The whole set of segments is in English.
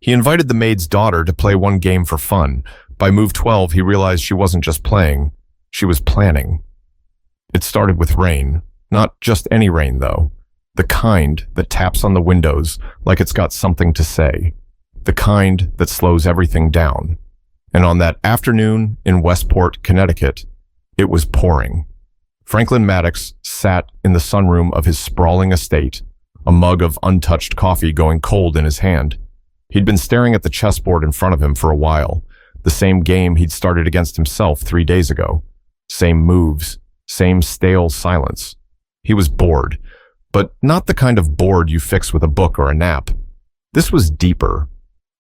He invited the maid's daughter to play one game for fun. By move 12, he realized she wasn't just playing, she was planning. It started with rain. Not just any rain, though. The kind that taps on the windows like it's got something to say. The kind that slows everything down. And on that afternoon in Westport, Connecticut, it was pouring. Franklin Maddox sat in the sunroom of his sprawling estate, a mug of untouched coffee going cold in his hand. He'd been staring at the chessboard in front of him for a while, the same game he'd started against himself 3 days ago. Same moves, same stale silence. He was bored, but not the kind of bored you fix with a book or a nap. This was deeper.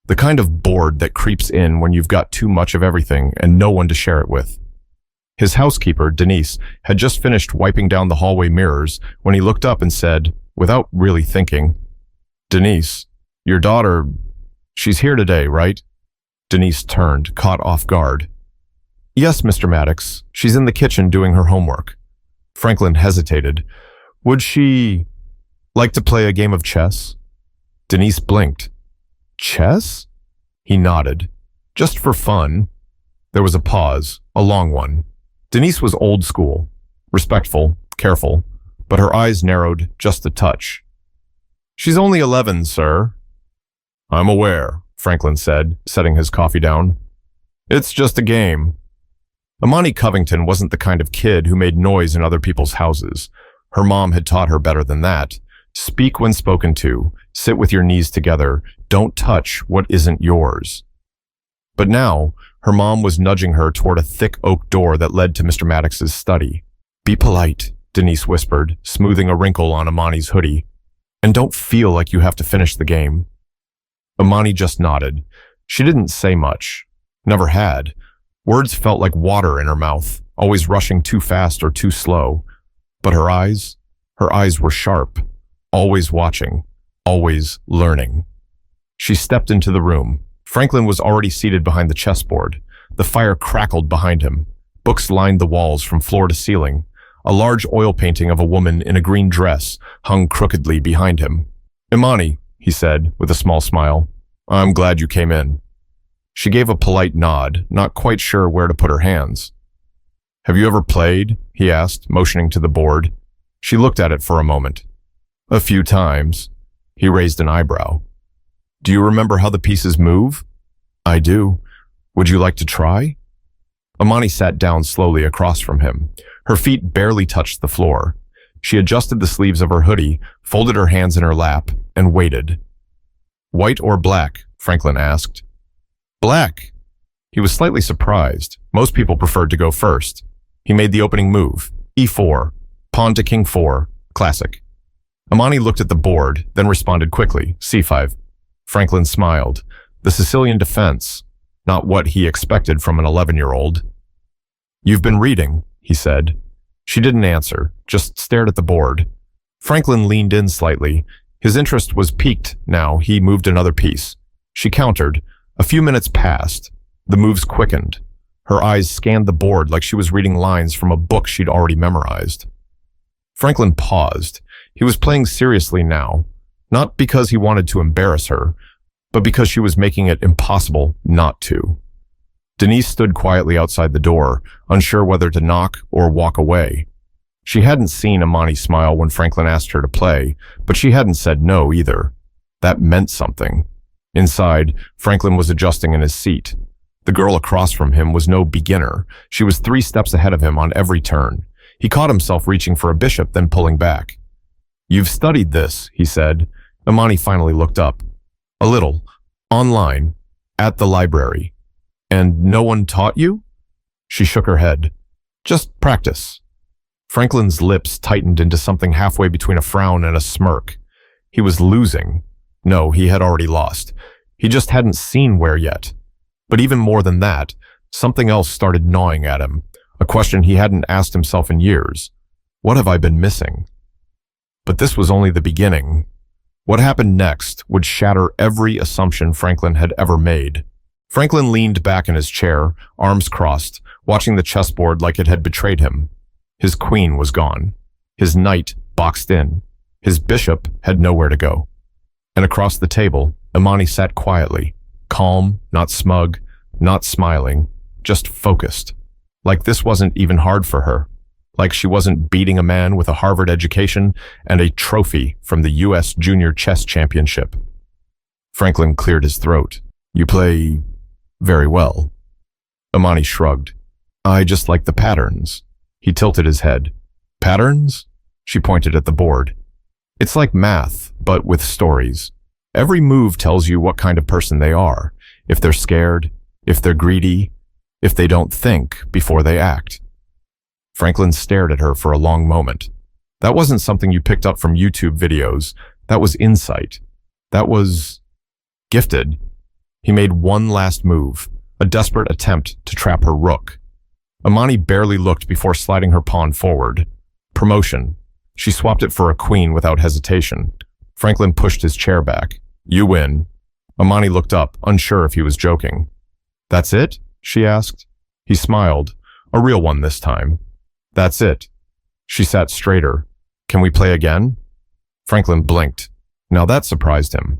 The kind of bored that creeps in when you've got too much of everything and no one to share it with. His housekeeper, Denise, had just finished wiping down the hallway mirrors when he looked up and said, without really thinking, "Denise, your daughter, she's here today, right?" Denise turned, caught off guard. "Yes, Mr. Maddox. She's in the kitchen doing her homework." Franklin hesitated. "Would she like to play a game of chess?" Denise blinked. "Chess?" He nodded. "Just for fun." There was a pause, a long one. Denise was old school, respectful, careful, but her eyes narrowed just a touch. "She's only 11, sir." "I'm aware," Franklin said, setting his coffee down. "It's just a game." Ammani Covington wasn't the kind of kid who made noise in other people's houses. Her mom had taught her better than that. Speak when spoken to, sit with your knees together, don't touch what isn't yours. But now, her mom was nudging her toward a thick oak door that led to Mr. Maddox's study. "Be polite," Denise whispered, smoothing a wrinkle on Ammani's hoodie. "And don't feel like you have to finish the game." Ammani just nodded. She didn't say much. Never had. Words felt like water in her mouth, always rushing too fast or too slow. But her eyes were sharp, always watching, always learning. She stepped into the room. Franklin was already seated behind the chessboard. The fire crackled behind him. Books lined the walls from floor to ceiling. A large oil painting of a woman in a green dress hung crookedly behind him. "Imani," he said, with a small smile. "I'm glad you came in." She gave a polite nod, not quite sure where to put her hands. "Have you ever played?" he asked, motioning to the board. She looked at it for a moment. "A few times." He raised an eyebrow. "Do you remember how the pieces move?" "I do. Would you like to try?" Ammani sat down slowly across from him. Her feet barely touched the floor. She adjusted the sleeves of her hoodie, folded her hands in her lap, and waited. "White or black?" Franklin asked. "Black." He was slightly surprised. Most people preferred to go first. He made the opening move, e4, pawn to king 4, classic. Ammani looked at the board, then responded quickly, c5. Franklin smiled. The Sicilian defense, not what he expected from an 11-year-old. "You've been reading," he said. She didn't answer, just stared at the board. Franklin leaned in slightly. His interest was piqued now. He moved another piece. She countered. A few minutes passed. The moves quickened. Her eyes scanned the board like she was reading lines from a book she'd already memorized. Franklin paused. He was playing seriously now, not because he wanted to embarrass her, but because she was making it impossible not to. Denise stood quietly outside the door, unsure whether to knock or walk away. She hadn't seen Ammani smile when Franklin asked her to play, but she hadn't said no either. That meant something. Inside, Franklin was adjusting in his seat. The girl across from him was no beginner. She was 3 steps ahead of him on every turn. He caught himself reaching for a bishop, then pulling back. "You've studied this," he said. Ammani finally looked up. "A little. Online. At the library." "And no one taught you?" She shook her head. "Just practice." Franklin's lips tightened into something halfway between a frown and a smirk. He was losing. No, he had already lost. He just hadn't seen where yet. But even more than that, something else started gnawing at him, a question he hadn't asked himself in years. What have I been missing? But this was only the beginning. What happened next would shatter every assumption Franklin had ever made. Franklin leaned back in his chair, arms crossed, watching the chessboard like it had betrayed him. His queen was gone. His knight boxed in. His bishop had nowhere to go. And across the table, Imani sat quietly, calm, not smug, not smiling, just focused. Like this wasn't even hard for her. Like she wasn't beating a man with a Harvard education and a trophy from the U.S. Junior Chess Championship. Franklin cleared his throat. You play very well. Ammani shrugged. I just like the patterns. He tilted his head. Patterns? She pointed at the board. It's like math, but with stories. Every move tells you what kind of person they are. If they're scared, if they're greedy, if they don't think before they act. Franklin stared at her for a long moment. That wasn't something you picked up from YouTube videos. That was insight. That was gifted. He made one last move, a desperate attempt to trap her rook. Ammani barely looked before sliding her pawn forward. Promotion. She swapped it for a queen without hesitation. Franklin pushed his chair back. You win. Ammani looked up, unsure if he was joking. That's it? She asked. He smiled, a real one this time. That's it. She sat straighter. Can we play again? Franklin blinked. Now that surprised him.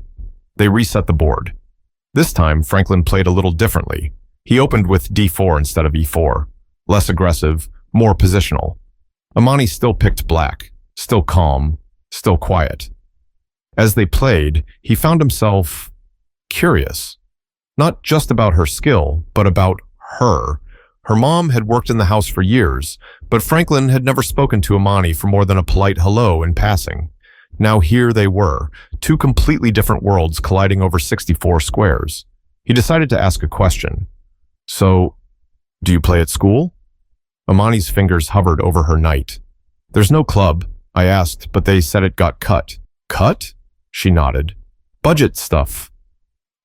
They reset the board. This time, Franklin played a little differently. He opened with d4 instead of e4. Less aggressive, more positional. Ammani still picked black, still calm, still quiet. As they played, he found himself curious. Not just about her skill, but about her. Her mom had worked in the house for years, but Franklin had never spoken to Ammani for more than a polite hello in passing. Now here they were, two completely different worlds colliding over 64 squares. He decided to ask a question. So, do you play at school? Ammani's fingers hovered over her knight. There's no club, I asked, but they said it got cut. Cut? She nodded. Budget stuff.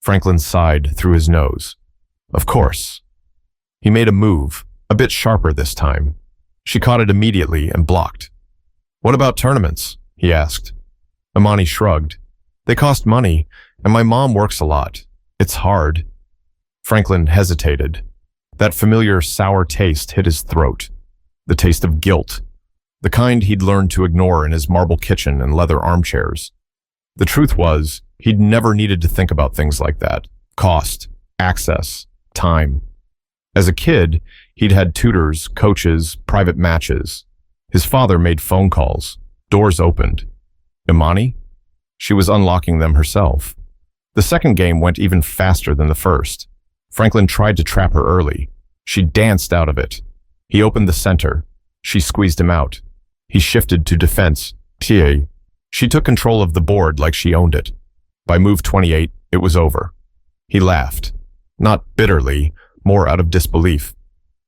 Franklin sighed through his nose. Of course. He made a move, a bit sharper this time. She caught it immediately and blocked. What about tournaments? He asked. Ammani shrugged. They cost money, and my mom works a lot. It's hard. Franklin hesitated. That familiar sour taste hit his throat. The taste of guilt. The kind he'd learned to ignore in his marble kitchen and leather armchairs. The truth was, he'd never needed to think about things like that. Cost, access, time. As a kid, he'd had tutors, coaches, private matches. His father made phone calls. Doors opened. Imani? She was unlocking them herself. The second game went even faster than the first. Franklin tried to trap her early. She danced out of it. He opened the center. She squeezed him out. He shifted to defense. TA. She took control of the board like she owned it. By move 28, it was over. He laughed. Not bitterly, more out of disbelief.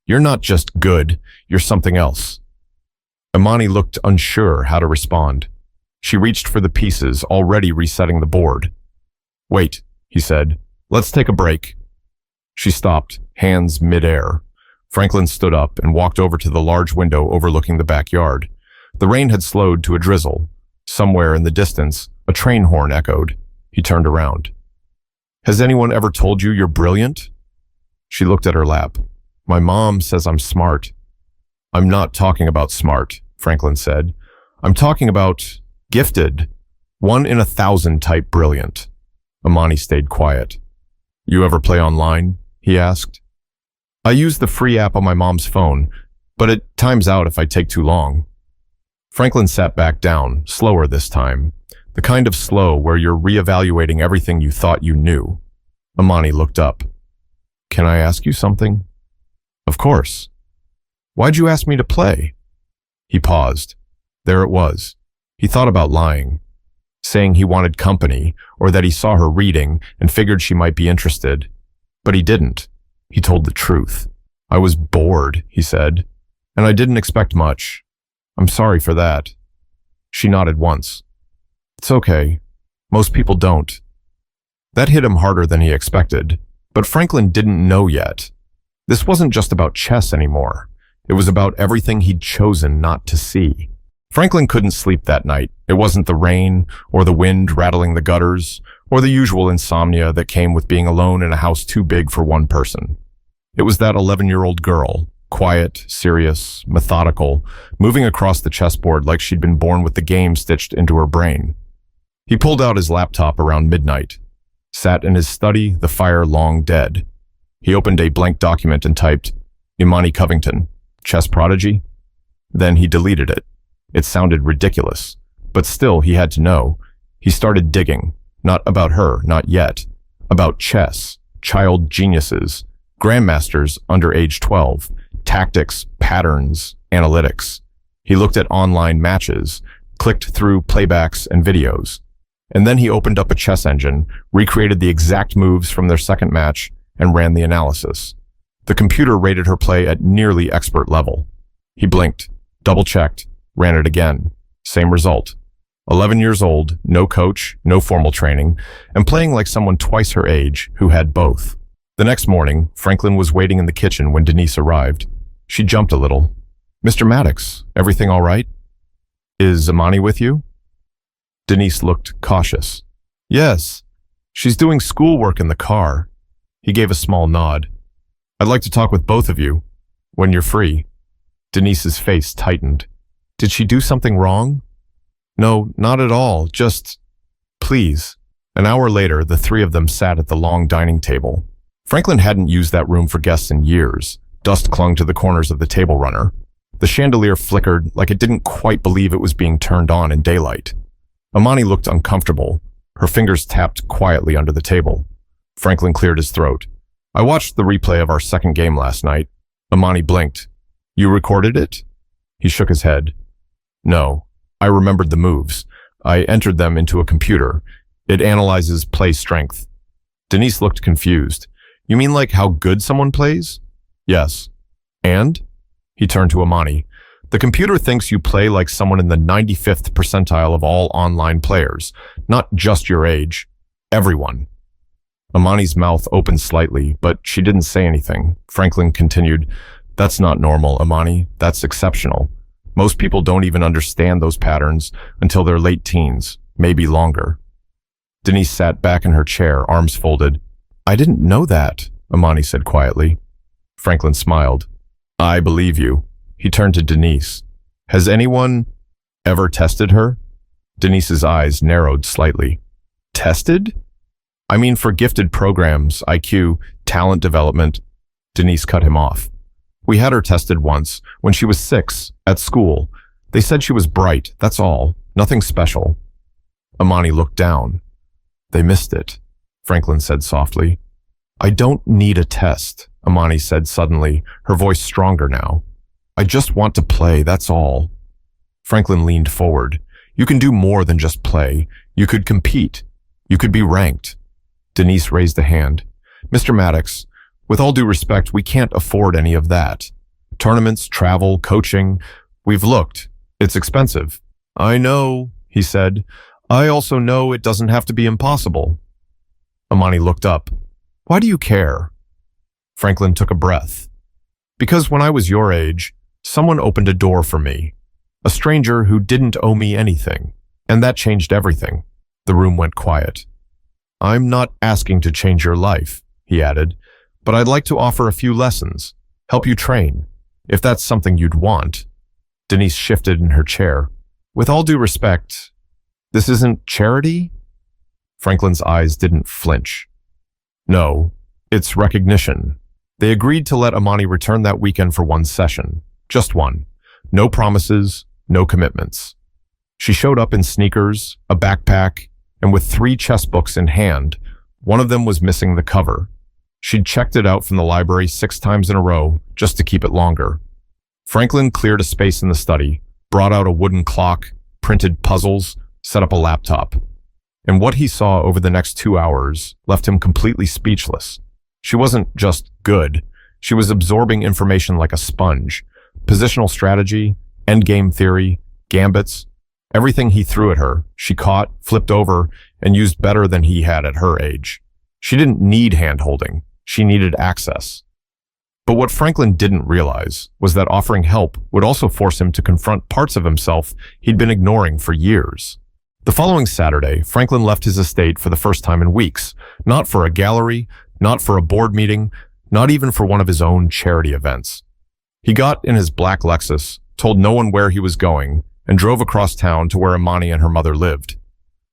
You're not just good, you're something else. Ammani looked unsure how to respond. She reached for the pieces, already resetting the board. Wait, he said. Let's take a break. She stopped, hands mid-air. Franklin stood up and walked over to the large window overlooking the backyard. The rain had slowed to a drizzle. Somewhere in the distance, a train horn echoed. He turned around. Has anyone ever told you you're brilliant? She looked at her lap. My mom says I'm smart. I'm not talking about smart, Franklin said. I'm talking about gifted. 1 in 1,000 type brilliant. Ammani stayed quiet. You ever play online? He asked. I use the free app on my mom's phone, but it times out if I take too long. Franklin sat back down, slower this time. The kind of slow where you're reevaluating everything you thought you knew. Ammani looked up. Can I ask you something? Of course. Why'd you ask me to play? He paused. There it was. He thought about lying, saying he wanted company or that he saw her reading and figured she might be interested. But he didn't. He told the truth. I was bored, he said, and I didn't expect much. I'm sorry for that. She nodded once. It's okay. Most people don't. That hit him harder than he expected, but Franklin didn't know yet. This wasn't just about chess anymore. It was about everything he'd chosen not to see. Franklin couldn't sleep that night. It wasn't the rain, or the wind rattling the gutters, or the usual insomnia that came with being alone in a house too big for one person. It was that 11-year-old girl, quiet, serious, methodical, moving across the chessboard like she'd been born with the game stitched into her brain. He pulled out his laptop around midnight. sat in his study, the fire long dead. He opened a blank document and typed, Imani Covington, chess prodigy. Then he deleted it. It sounded ridiculous, but still he had to know. He started digging, not about her, not yet, about chess, child geniuses, grandmasters under age 12, tactics, patterns, analytics. He looked at online matches, clicked through playbacks and videos. And then he opened up a chess engine, recreated the exact moves from their second match, and ran the analysis. The computer rated her play at nearly expert level. He blinked, double-checked, ran it again. Same result. 11 years old, no coach, no formal training, and playing like someone twice her age who had both. The next morning, Franklin was waiting in the kitchen when Denise arrived. She jumped a little. Mr. Maddox, everything all right? Is Ammani with you? Denise looked cautious. Yes, she's doing schoolwork in the car. He gave a small nod. I'd like to talk with both of you, when you're free. Denise's face tightened. Did she do something wrong? No, not at all, just, please. An hour later, the three of them sat at the long dining table. Franklin hadn't used that room for guests in years. Dust clung to the corners of the table runner. The chandelier flickered like it didn't quite believe it was being turned on in daylight. Ammani looked uncomfortable. Her fingers tapped quietly under the table. Franklin cleared his throat. I watched the replay of our second game last night. Ammani blinked. You recorded it? He shook his head. No, I remembered the moves. I entered them into a computer. It analyzes play strength. Denise looked confused. You mean like how good someone plays? Yes. And? He turned to Ammani. The computer thinks you play like someone in the 95th percentile of all online players, not just your age. Everyone. Ammani's mouth opened slightly, but she didn't say anything. Franklin continued, That's not normal, Ammani. That's exceptional. Most people don't even understand those patterns until their late teens, maybe longer. Denise sat back in her chair, arms folded. I didn't know that, Ammani said quietly. Franklin smiled. I believe you. He turned to Denise. Has anyone ever tested her? Denise's eyes narrowed slightly. Tested? I mean for gifted programs, IQ, talent development. Denise cut him off. We had her tested once, when she was 6, at school. They said she was bright, that's all. Nothing special. Ammani looked down. They missed it, Franklin said softly. I don't need a test, Ammani said suddenly, her voice stronger now. I just want to play, that's all. Franklin leaned forward. You can do more than just play. You could compete. You could be ranked. Denise raised a hand. Mr. Maddox, with all due respect, we can't afford any of that. Tournaments, travel, coaching. We've looked. It's expensive. I know, he said. I also know it doesn't have to be impossible. Ammani looked up. Why do you care? Franklin took a breath. Because when I was your age, someone opened a door for me. A stranger who didn't owe me anything. And that changed everything. The room went quiet. I'm not asking to change your life, he added, but I'd like to offer a few lessons, help you train, if that's something you'd want. Denise shifted in her chair. With all due respect, this isn't charity? Franklin's eyes didn't flinch. No, it's recognition. They agreed to let Ammani return that weekend for one session. Just one. No promises, no commitments. She showed up in sneakers, a backpack, and with 3 chess books in hand. One of them was missing the cover. She'd checked it out from the library 6 times in a row, just to keep it longer. Franklin cleared a space in the study, brought out a wooden clock, printed puzzles, set up a laptop. And what he saw over the next 2 hours left him completely speechless. She wasn't just good. She was absorbing information like a sponge. Positional strategy, endgame theory, gambits. Everything he threw at her, she caught, flipped over, and used better than he had at her age. She didn't need hand-holding. She needed access. But what Franklin didn't realize was that offering help would also force him to confront parts of himself he'd been ignoring for years. The following Saturday, Franklin left his estate for the first time in weeks, not for a gallery, not for a board meeting, not even for one of his own charity events. He got in his black Lexus, told no one where he was going, and drove across town to where Imani and her mother lived.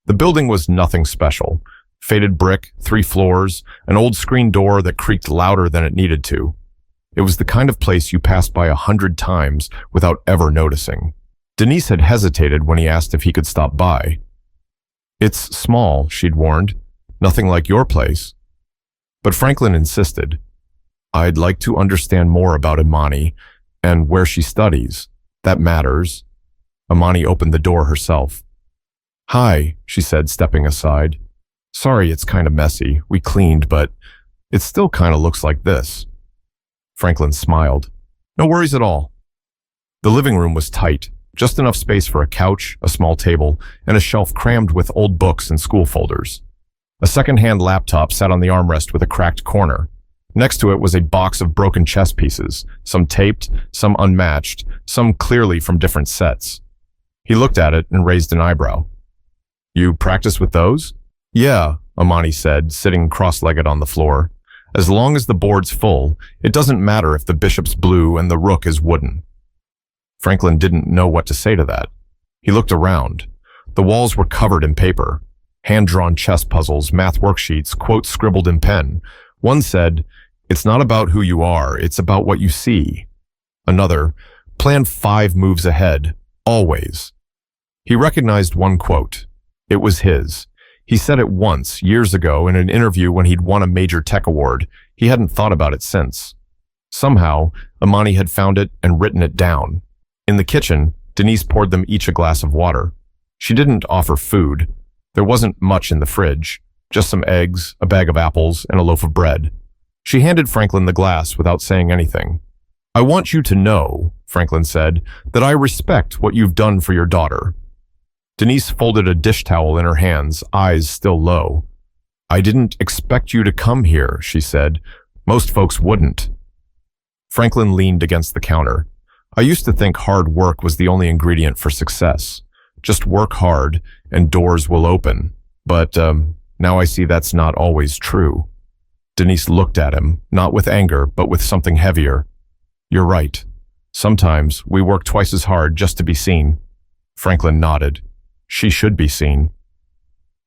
The building was nothing special. Faded brick, 3 floors, an old screen door that creaked louder than it needed to. It was the kind of place you passed by 100 times without ever noticing. Denise had hesitated when he asked if he could stop by. "It's small," she'd warned. "Nothing like your place." But Franklin insisted. "I'd like to understand more about Imani and where she studies. That matters." Ammani opened the door herself. "Hi," she said, stepping aside. "Sorry it's kind of messy. We cleaned, but it still kind of looks like this." Franklin smiled. "No worries at all." The living room was tight, just enough space for a couch, a small table, and a shelf crammed with old books and school folders. A second-hand laptop sat on the armrest with a cracked corner. Next to it was a box of broken chess pieces, some taped, some unmatched, some clearly from different sets. He looked at it and raised an eyebrow. "You practice with those?" "Yeah," Ammani said, sitting cross-legged on the floor. "As long as the board's full, it doesn't matter if the bishop's blue and the rook is wooden." Franklin didn't know what to say to that. He looked around. The walls were covered in paper. Hand-drawn chess puzzles, math worksheets, quotes scribbled in pen. One said, "It's not about who you are, it's about what you see." Another, "Plan 5 moves ahead, always." He recognized one quote. It was his. He said it once, years ago, in an interview when he'd won a major tech award. He hadn't thought about it since. Somehow, Imani had found it and written it down. In the kitchen, Denise poured them each a glass of water. She didn't offer food. There wasn't much in the fridge, just some eggs, a bag of apples, and a loaf of bread. She handed Franklin the glass without saying anything. "I want you to know," Franklin said, "that I respect what you've done for your daughter." Denise folded a dish towel in her hands, eyes still low. "I didn't expect you to come here," she said. "Most folks wouldn't." Franklin leaned against the counter. "I used to think hard work was the only ingredient for success. Just work hard and doors will open. But now I see that's not always true." Denise looked at him, not with anger, but with something heavier. "You're right. Sometimes we work twice as hard just to be seen." Franklin nodded. She should be seen.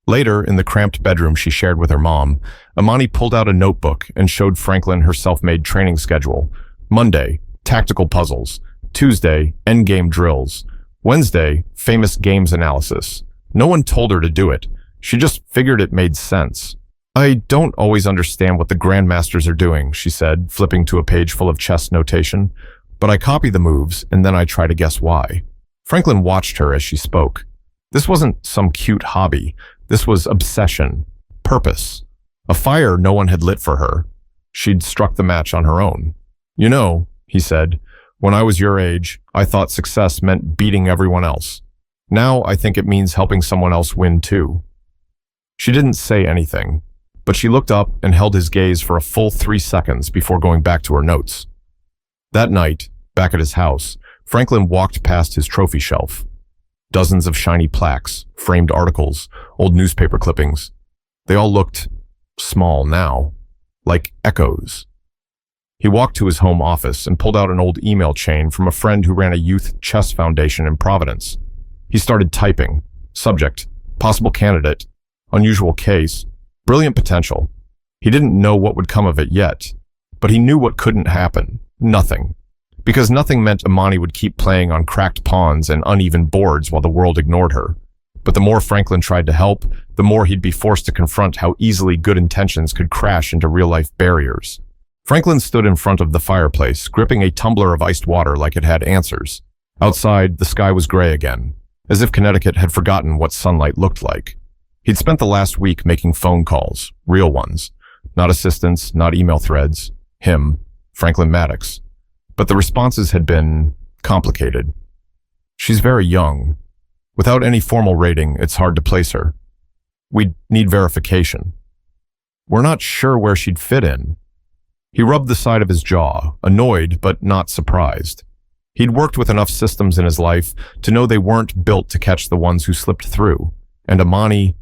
Later, in the cramped bedroom she shared with her mom, Ammani pulled out a notebook and showed Franklin her self-made training schedule. Monday, tactical puzzles. Tuesday, endgame drills. Wednesday, famous games analysis. No one told her to do it. She just figured it made sense. "I don't always understand what the grandmasters are doing," she said, flipping to a page full of chess notation. "But I copy the moves, and then I try to guess why." Franklin watched her as she spoke. This wasn't some cute hobby. This was obsession, purpose, a fire no one had lit for her. She'd struck the match on her own. "You know," he said, "when I was your age, I thought success meant beating everyone else. Now I think it means helping someone else win too." She didn't say anything, but she looked up and held his gaze for a full 3 seconds before going back to her notes. That night, back at his house, Franklin walked past his trophy shelf. Dozens of shiny plaques, framed articles, old newspaper clippings. They all looked small now, like echoes. He walked to his home office and pulled out an old email chain from a friend who ran a youth chess foundation in Providence. He started typing. Subject, possible candidate, unusual case, brilliant potential. He didn't know what would come of it yet, but he knew what couldn't happen. Nothing. Because nothing meant Imani would keep playing on cracked pawns and uneven boards while the world ignored her. But the more Franklin tried to help, the more he'd be forced to confront how easily good intentions could crash into real-life barriers. Franklin stood in front of the fireplace, gripping a tumbler of iced water like it had answers. Outside, the sky was gray again, as if Connecticut had forgotten what sunlight looked like. He'd spent the last week making phone calls, real ones. Not assistants, not email threads. Him, Franklin Maddox. But the responses had been complicated. "She's very young. Without any formal rating, it's hard to place her. We'd need verification. We're not sure where she'd fit in." He rubbed the side of his jaw, annoyed but not surprised. He'd worked with enough systems in his life to know they weren't built to catch the ones who slipped through. And Ammani,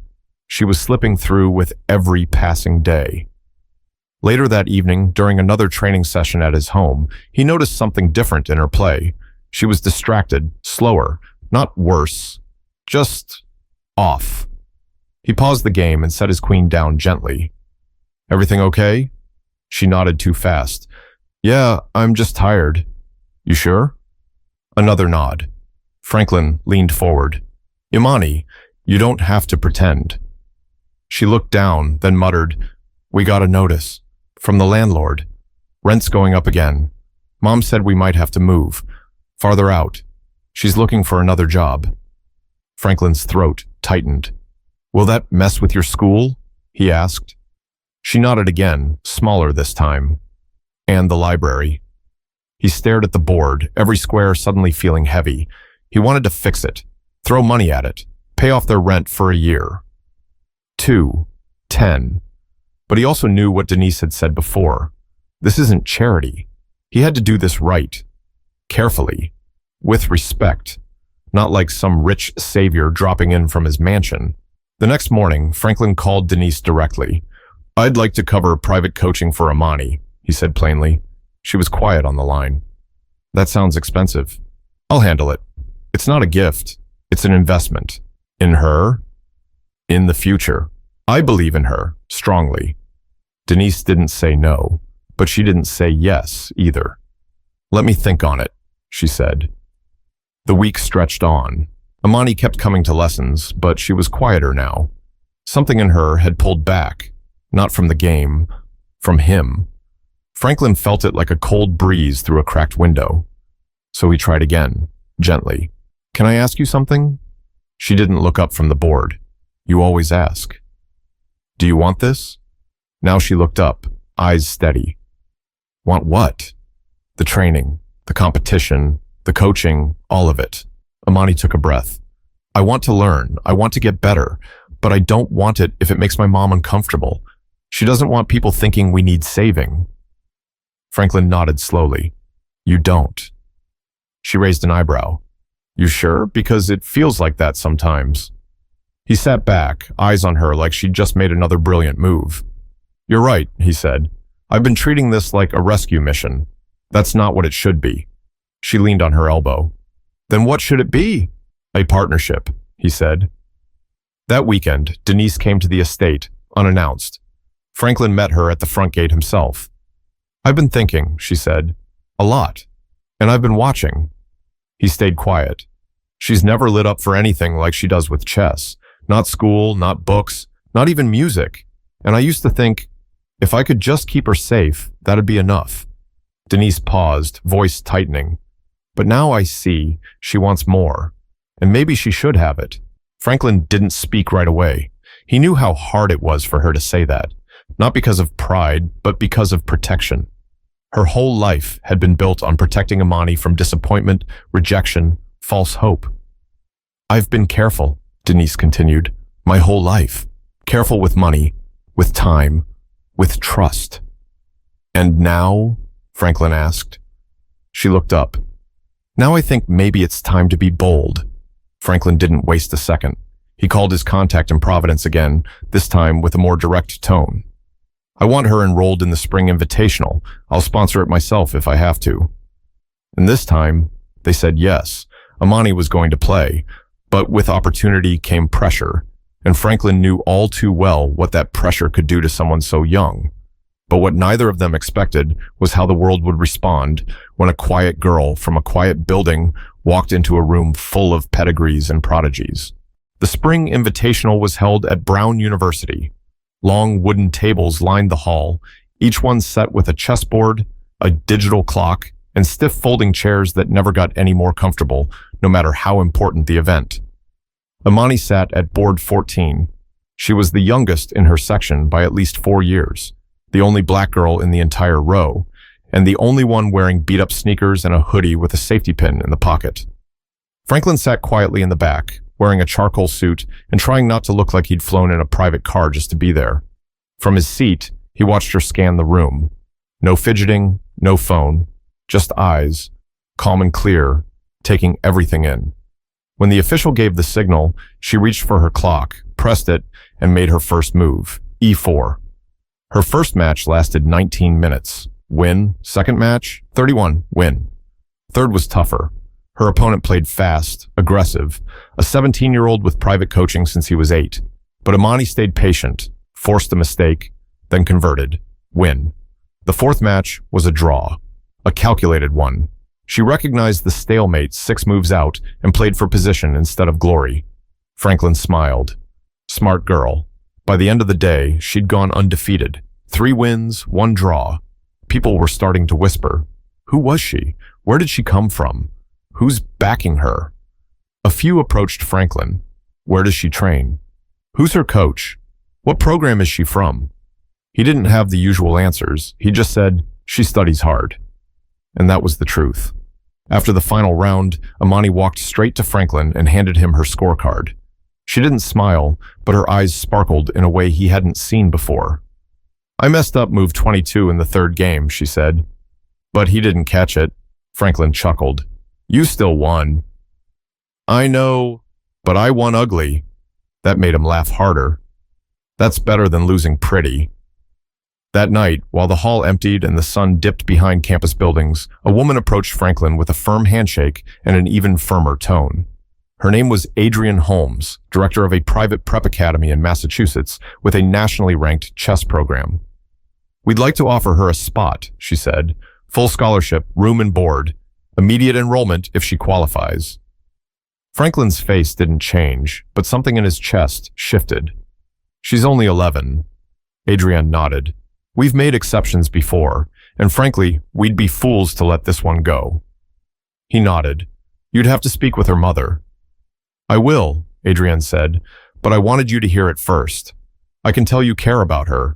she was slipping through with every passing day. Later that evening, during another training session at his home, he noticed something different in her play. She was distracted, slower, not worse, just off. He paused the game and set his queen down gently. Everything okay? She nodded too fast. Yeah, I'm just tired. You sure? Another nod. Franklin leaned forward. Imani, you don't have to pretend. She looked down, then muttered, We got a notice. From the landlord. Rent's going up again. Mom said we might have to move. Farther out. She's looking for another job. Franklin's throat tightened. Will that mess with your school? He asked. She nodded again, smaller this time. And the library. He stared at the board, every square suddenly feeling heavy. He wanted to fix it, throw money at it, pay off their rent for a year. 2, 10. But he also knew what Denise had said before. This isn't charity. He had to do this right, carefully, with respect, not like some rich savior dropping in from his mansion. The next morning, Franklin called Denise directly. I'd like to cover private coaching for Ammani, he said plainly. She was quiet on the line. That sounds expensive. I'll handle it. It's not a gift. It's an investment. In her. In the future. I believe in her, strongly. Denise didn't say no, but she didn't say yes either. Let me think on it, she said. The week stretched on. Ammani kept coming to lessons, but she was quieter now. Something in her had pulled back, not from the game, from him. Franklin felt it like a cold breeze through a cracked window. So he tried again, gently. Can I ask you something? She didn't look up from the board. You always ask. Do you want this? Now she looked up, eyes steady. Want what? The training, the competition, the coaching, all of it. Ammani took a breath. I want to learn. I want to get better, but I don't want it if it makes my mom uncomfortable. She doesn't want people thinking we need saving. Franklin nodded slowly. You don't. She raised an eyebrow. You sure? Because it feels like that sometimes. He sat back, eyes on her like she'd just made another brilliant move. You're right, he said. I've been treating this like a rescue mission. That's not what it should be. She leaned on her elbow. Then what should it be? A partnership, he said. That weekend, Denise came to the estate, unannounced. Franklin met her at the front gate himself. I've been thinking, she said. A lot. And I've been watching. He stayed quiet. She's never lit up for anything like she does with chess. Not school, not books, not even music. And I used to think, if I could just keep her safe, that'd be enough. Denise paused, voice tightening. But now I see she wants more. And maybe she should have it. Franklin didn't speak right away. He knew how hard it was for her to say that. Not because of pride, but because of protection. Her whole life had been built on protecting Ammani from disappointment, rejection, false hope. I've been careful, Denise continued, my whole life. Careful with money, with time, with trust. And now? Franklin asked. She looked up. Now I think maybe it's time to be bold. Franklin didn't waste a second. He called his contact in Providence again, this time with a more direct tone. I want her enrolled in the spring invitational. I'll sponsor it myself if I have to. And this time, they said yes. Ammani was going to play, but with opportunity came pressure, and Franklin knew all too well what that pressure could do to someone so young. But what neither of them expected was how the world would respond when a quiet girl from a quiet building walked into a room full of pedigrees and prodigies. The spring invitational was held at Brown University. Long wooden tables lined the hall, each one set with a chessboard, a digital clock, and stiff folding chairs that never got any more comfortable, no matter how important the event. Ammani sat at board 14. She was the youngest in her section by at least 4 years, the only black girl in the entire row, and the only one wearing beat-up sneakers and a hoodie with a safety pin in the pocket. Franklin sat quietly in the back, wearing a charcoal suit and trying not to look like he'd flown in a private car just to be there. From his seat, he watched her scan the room. No fidgeting, no phone, just eyes, calm and clear, taking everything in. When the official gave the signal, she reached for her clock, pressed it, and made her first move, E4. Her first match lasted 19 minutes. Win. Second match, 31. Win. Third was tougher. Her opponent played fast, aggressive, a 17-year-old with private coaching since he was 8. But Ammani stayed patient, forced a mistake, then converted. Win. The fourth match was a draw, a calculated one. She recognized the stalemate 6 moves out and played for position instead of glory. Franklin smiled. Smart girl. By the end of the day, she'd gone undefeated. 3 wins, 1 draw. People were starting to whisper. Who was she? Where did she come from? Who's backing her? A few approached Franklin. Where does she train? Who's her coach? What program is she from? He didn't have the usual answers. He just said, she studies hard. And that was the truth. After the final round, Imani walked straight to Franklin and handed him her scorecard. She didn't smile, but her eyes sparkled in a way he hadn't seen before. I messed up move 22 in the 3rd game, she said. But he didn't catch it. Franklin chuckled. You still won. I know, but I won ugly. That made him laugh harder. That's better than losing pretty. That night, while the hall emptied and the sun dipped behind campus buildings, a woman approached Franklin with a firm handshake and an even firmer tone. Her name was Adrienne Holmes, director of a private prep academy in Massachusetts with a nationally ranked chess program. We'd like to offer her a spot, she said. Full scholarship, room and board. Immediate enrollment if she qualifies. Franklin's face didn't change, but something in his chest shifted. She's only 11. Adrienne nodded. We've made exceptions before, and frankly, we'd be fools to let this one go. He nodded. You'd have to speak with her mother. I will, Adrienne said, but I wanted you to hear it first. I can tell you care about her.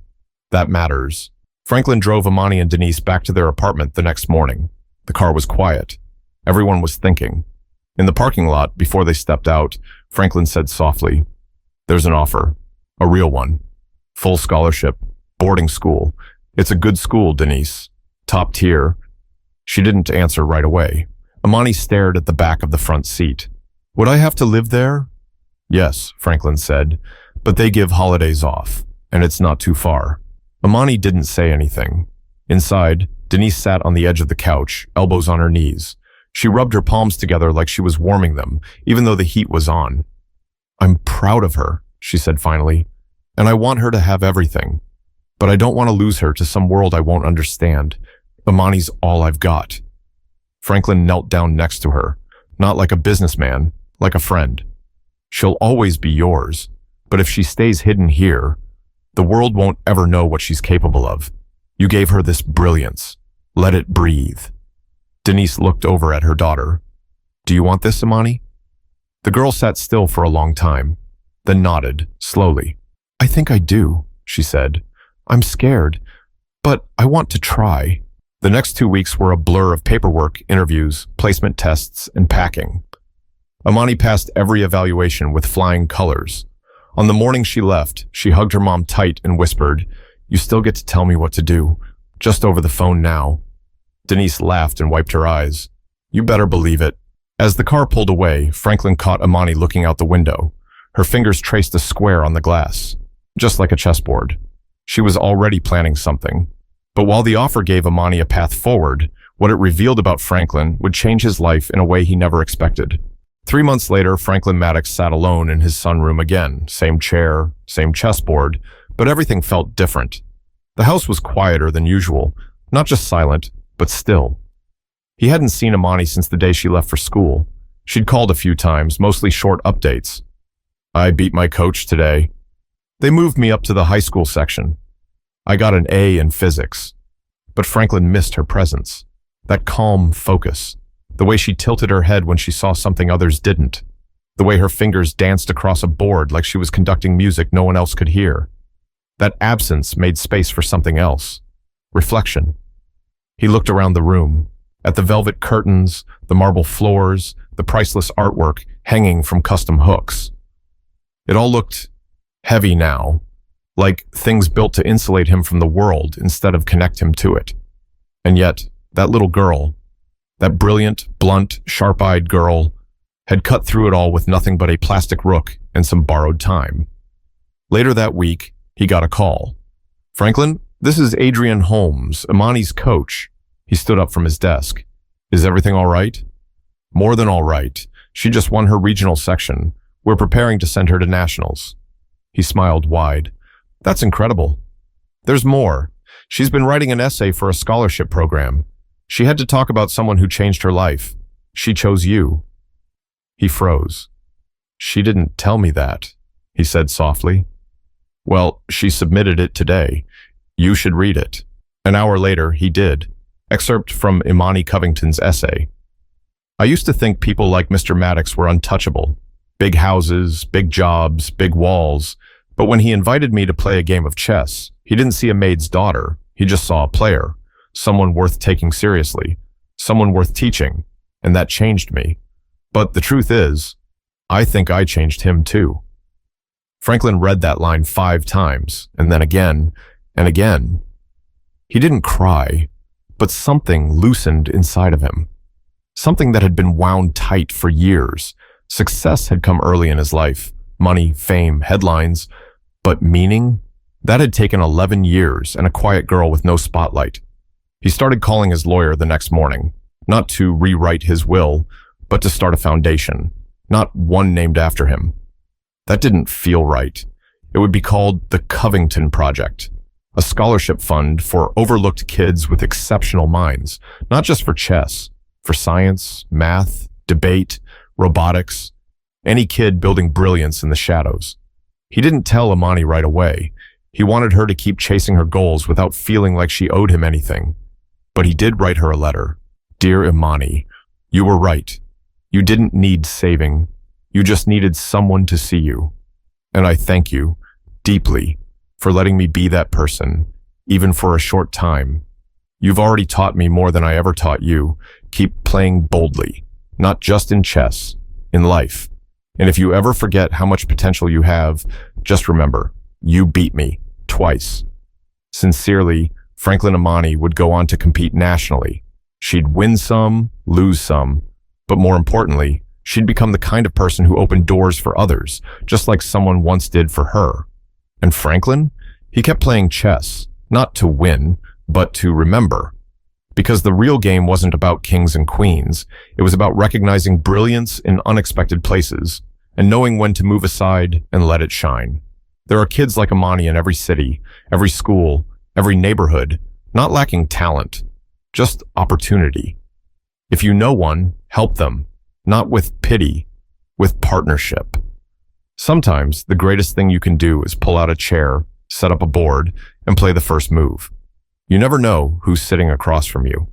That matters. Franklin drove Ammani and Denise back to their apartment the next morning. The car was quiet. Everyone was thinking. In the parking lot, before they stepped out, Franklin said softly, There's an offer. A real one. Full scholarship. Boarding school. It's a good school, Denise. Top tier. She didn't answer right away. Ammani stared at the back of the front seat. Would I have to live there? Yes, Franklin said, but they give holidays off, and it's not too far. Ammani didn't say anything. Inside, Denise sat on the edge of the couch, elbows on her knees. She rubbed her palms together like she was warming them, even though the heat was on. I'm proud of her, she said finally, and I want her to have everything. But I don't want to lose her to some world I won't understand. Ammani's all I've got. Franklin knelt down next to her, not like a businessman, like a friend. She'll always be yours, but if she stays hidden here, the world won't ever know what she's capable of. You gave her this brilliance. Let it breathe. Denise looked over at her daughter. Do you want this, Ammani? The girl sat still for a long time, then nodded, slowly. I think I do, she said. I'm scared, but I want to try. The next 2 weeks were a blur of paperwork, interviews, placement tests, and packing. Ammani passed every evaluation with flying colors. On the morning she left, she hugged her mom tight and whispered, You still get to tell me what to do, just over the phone now. Denise laughed and wiped her eyes. You better believe it. As the car pulled away, Franklin caught Ammani looking out the window. Her fingers traced a square on the glass, just like a chessboard. She was already planning something. But while the offer gave Ammani a path forward, what it revealed about Franklin would change his life in a way he never expected. 3 months later, Franklin Maddox sat alone in his sunroom again, same chair, same chessboard, but everything felt different. The house was quieter than usual, not just silent, but still. He hadn't seen Ammani since the day she left for school. She'd called a few times, mostly short updates. I beat my coach today. They moved me up to the high school section. I got an A in physics. But Franklin missed her presence. That calm focus. The way she tilted her head when she saw something others didn't. The way her fingers danced across a board like she was conducting music no one else could hear. That absence made space for something else. Reflection. He looked around the room, at the velvet curtains, the marble floors, the priceless artwork hanging from custom hooks. It all looked heavy now, like things built to insulate him from the world instead of connect him to it. And yet, that little girl, that brilliant, blunt, sharp-eyed girl, had cut through it all with nothing but a plastic rook and some borrowed time. Later that week, he got a call. Franklin, this is Adrienne Holmes, Ammani's coach. He stood up from his desk. Is everything all right? More than all right. She just won her regional section. We're preparing to send her to nationals. He smiled wide. That's incredible. There's more. She's been writing an essay for a scholarship program. She had to talk about someone who changed her life. She chose you. He froze. She didn't tell me that, he said softly. Well, she submitted it today. You should read it. An hour later, he did. Excerpt from Imani Covington's essay. I used to think people like Mr. Maddox were untouchable. Big houses, big jobs, big walls. But when he invited me to play a game of chess, he didn't see a maid's daughter. He just saw a player, someone worth taking seriously, someone worth teaching, and that changed me. But the truth is, I think I changed him too. Franklin read that line 5 times, and then again, and again. He didn't cry, but something loosened inside of him. Something that had been wound tight for years. Success had come early in his life. Money, fame, headlines. But meaning? That had taken 11 years and a quiet girl with no spotlight. He started calling his lawyer the next morning, not to rewrite his will, but to start a foundation, not one named after him. That didn't feel right. It would be called the Covington Project, a scholarship fund for overlooked kids with exceptional minds, not just for chess, for science, math, debate, robotics, any kid building brilliance in the shadows. He didn't tell Ammani right away. He wanted her to keep chasing her goals without feeling like she owed him anything. But he did write her a letter. Dear Imani, you were right. You didn't need saving. You just needed someone to see you. And I thank you, deeply, for letting me be that person, even for a short time. You've already taught me more than I ever taught you. Keep playing boldly, not just in chess, in life. And if you ever forget how much potential you have, just remember, you beat me, twice. Sincerely, Franklin Ammani would go on to compete nationally. She'd win some, lose some, but more importantly, she'd become the kind of person who opened doors for others, just like someone once did for her. And Franklin? He kept playing chess, not to win, but to remember. Because the real game wasn't about kings and queens. It was about recognizing brilliance in unexpected places and knowing when to move aside and let it shine. There are kids like Ammani in every city, every school, every neighborhood, not lacking talent, just opportunity. If you know one, help them, not with pity, with partnership. Sometimes the greatest thing you can do is pull out a chair, set up a board, and play the first move. You never know who's sitting across from you.